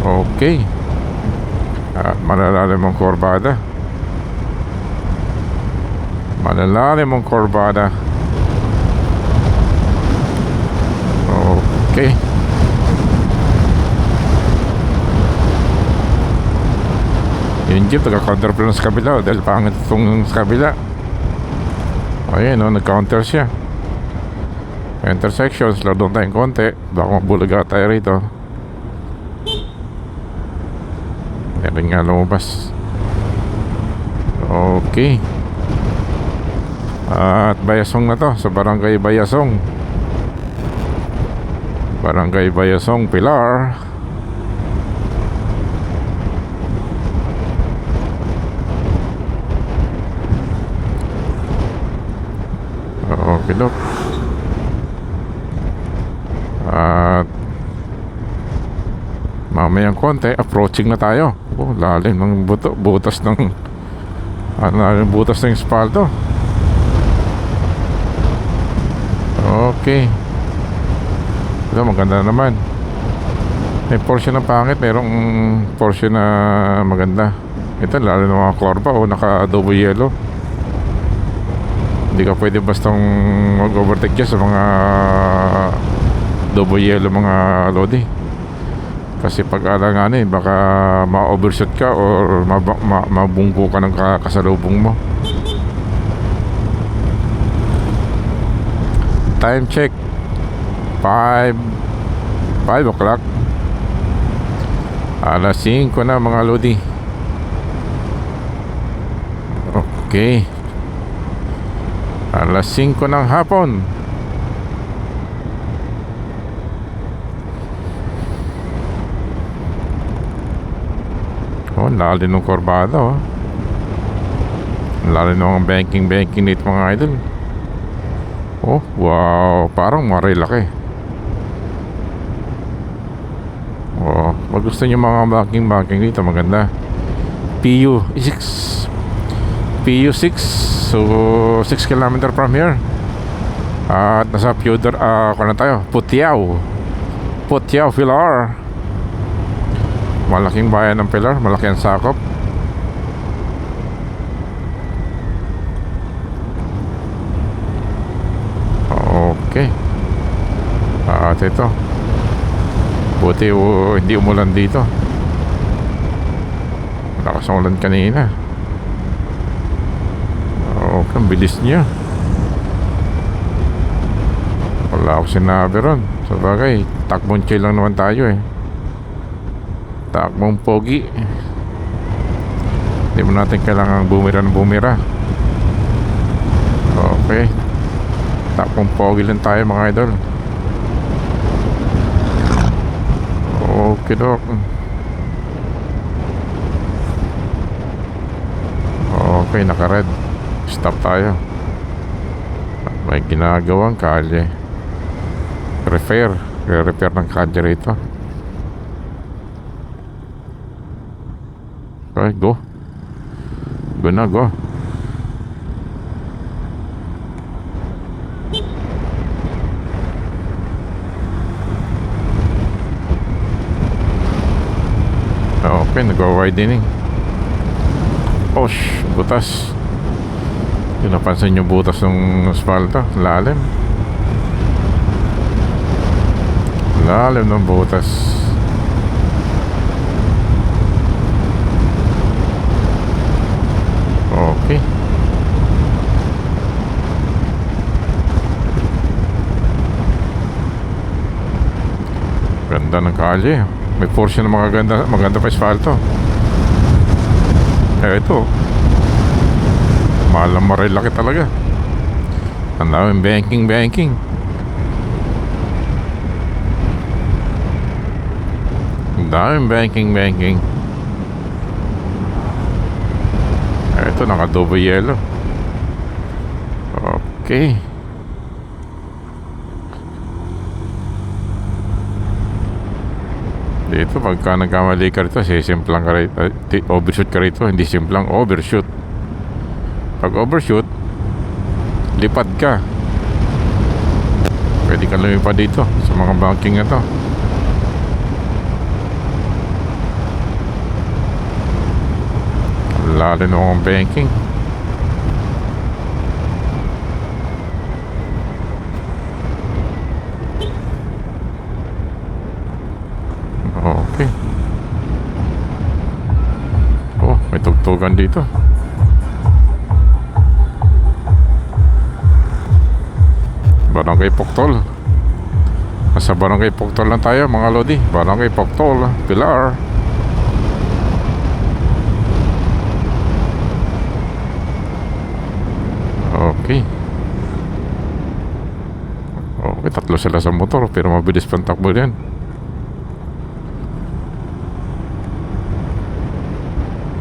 Okay. At malalalim ang kurbada. Malalalim ang kurbada. Okay. Yung jeep nagka-counterflow sa kabila dahil pangit itong sa kabila. Ayun o, nag-counter siya. Intersection, slow down tayong konti. Baka mabulaga tayo rito. Meron nga lumabas. Okay. At Bayasong na to, sa Barangay Bayasong. Barangay Bayasong, Pilar. Okay, look. At mamayang konti, approaching na tayo. Oh, lalim ng butas ng butas ng espalto. Okay. Ito maganda naman. May portion na pangit, mayroong portion na maganda. Ito lalo ng mga korba o naka-double yellow. Hindi ka pwede bastang mag-overtake dyan sa mga double yellow mga lodi. Kasi pag alanganin baka ma-overshoot ka or mabunggo ka ng kasalubong mo. Time check 5 o'clock. Alas 5 na mga lodi. Okay. Alas 5 ng hapon. Oh, lalim ng kurbada oh. Lalim ng banking nito mga idol. Oh, wow, parang marilaki. Oh, pag gusto nyo mga banking dito, maganda. PU6 so 6 km from here. At nasa Pilar, kung na tayo, Putiao, Pilar. Malaking bayan ng Pilar, malaki ang sakop. Okay. At ito, buti hindi umulan dito. Lakas ang ulan kanina. Okay, ang bilis niya. Wala ako sinabi ron. Sa bagay, takbong chill lang naman tayo eh. Takbong pogi. Hindi mo natin kailangan bumira. Okay. Takbong pogi lang tayo mga idol. Okay dok. Okay, naka-red. Stop tayo. May ginagawang kalye. Repair ng kalye rito. Okay, go. Go na, go. Okay, nag-widening. Oh, butas. Yung napansin yung butas ng asfalto. Lalim ng butas. Okay. Ganda ng kalye. May portion ng maganda pa asfalto. Ito malang marilaki talaga. Ang daming banking. Ang daming banking. Ito naka-double yellow. Okay. Dito pagka nagkamali ka rito, simplang ka rito, overshoot ka rito. Hindi simplang overshoot. Pag overshoot, lipad ka. Pwede ka lumipad dito sa mga banking na to. Lalo na akong banking. Okay. Oh, may tugtugan dito. Barangay Poctol. Nasa Barangay Poctol lang tayo mga lodi. Barangay Poctol, Pilar. Okay. Okay, tatlo sila sa motor pero mabilis pang takbo yan.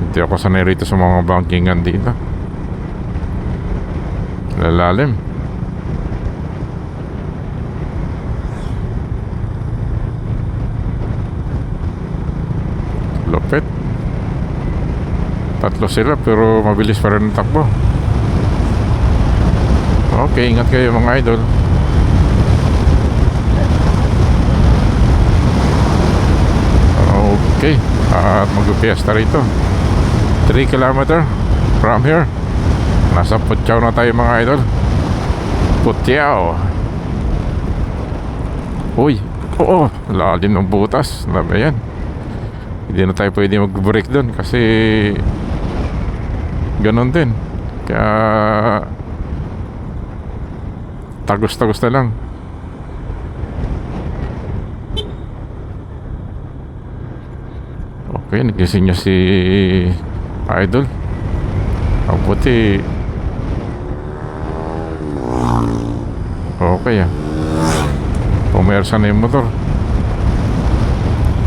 Hindi ako sanay rito sa mga bankingan dito. Lalalim. Lupit. Tatlo sila pero mabilis pa rin ang takbo. Okay, ingat kayo mga idol. Okay, at mag-fiesta rito 3 kilometer from here. Nasa Putyaw na tayo mga idol. Putyaw. Uy, oo, lalim ng butas. Labi yan. Hindi na tayo pwede mag-break doon kasi ganon din. Kaya tagos-tagos na lang. Okay, nagising niya si idol. Ang puti. Okay ah. Pumersa na yung motor.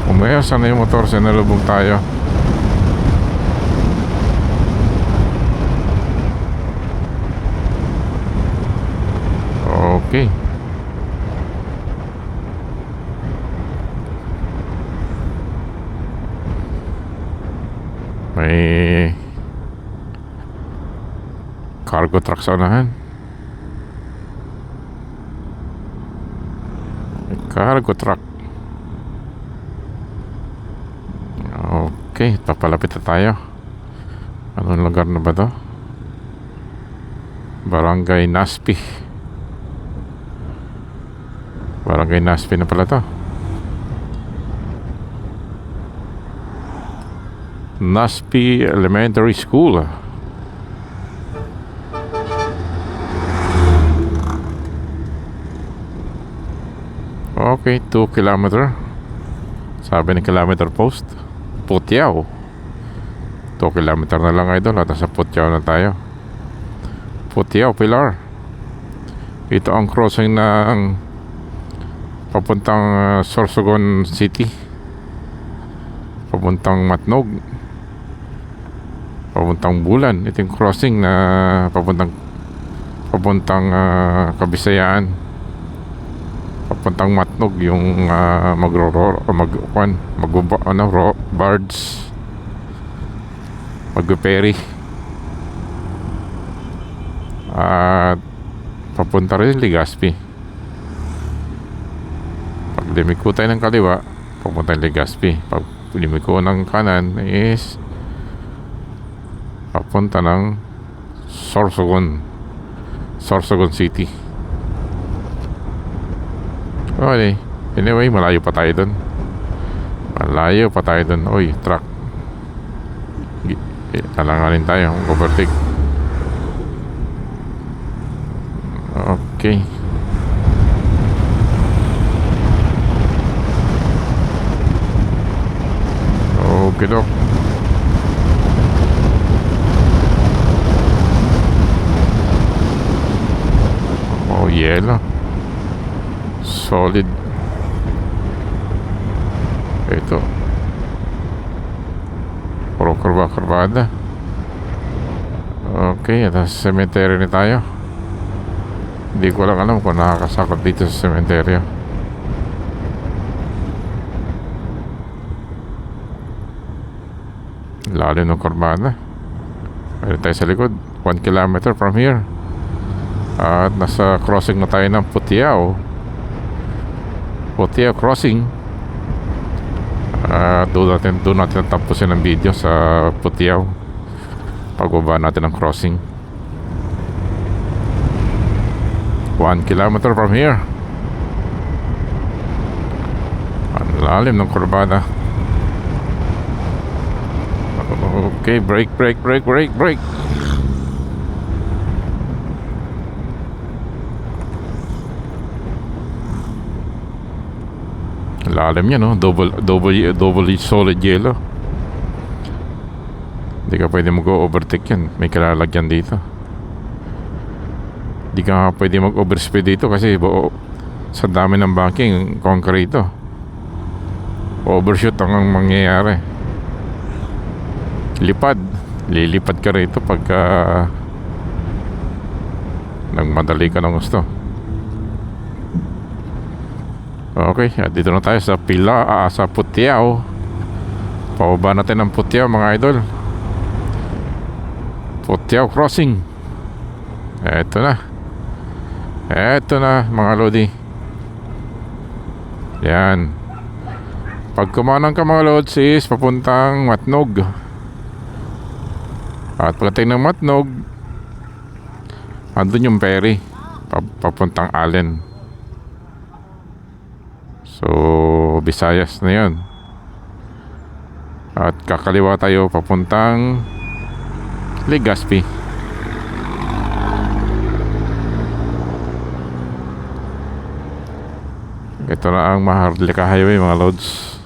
Pumersa na yung motor. Sinalubong tayo. Okay. May cargo truck sa unahan. May cargo truck. Okay, papalapit na tayo. Anong lugar na ba to? Barangay Naspi. Barangay Naspi na pala to. Naspi Elementary School. Okay, 2 kilometer. Sabi ng kilometer post. Putyaw. 2 kilometer na lang idol. At nasa Putyaw na tayo. Putyaw, Pilar. Ito ang crossing ng papuntang Sorsogon City, papuntang Matnog, papuntang Bulan. Ito yung crossing na papuntang Kabisayaan, papuntang Matnog, yung Bards, Magperi, at papunta rin Legazpi. Pag limiko tayo ng kaliwa, papunta ng Legazpi. Pag limiko ng kanan is papunta ng Sorsogon City. Okay, anyway, malayo pa tayo dun. Uy, truck. Talanganin tayo, overtake. Okay. Okay, dok. Oh, yelo. Solid. Ito. Puro kurba-kurbada. Okay, at sa cemetery na tayo. Hindi ko lang alam kung nakakasakot dito sa cemetery. Lalo ng kurbada. Mayroon tayo sa likod. 1 kilometer from here. At nasa crossing na tayo ng Putyaw crossing. Doon natin tapusin ang video sa Putyaw. pagbaba natin ng crossing. 1 kilometer from here. Ang lalim ng kurbada. Okay, brake. Lalim niya, no? Double solid yellow. Hindi ka pwede mag-overtake yan. May kalalagyan dito. Hindi ka pwede mag-overspeed dito kasi sa dami ng banking, concrete to. Overshoot ang mangyayari. Lilipad ka rito pagka nagmadali ka ng gusto. Okay, dito na tayo sa sa Putiao. Pababa natin ang Putiao, mga idol. Putiao crossing. Eto na mga lodi. Yan. Pag kumanang ka mga lods is papuntang Matnog. At pagdating ng Matnog, andun yung ferry papuntang Allen. So Visayas na yun. At kakaliwa tayo papuntang Legazpi. Ito na ang Maharlika Highway, mga lods.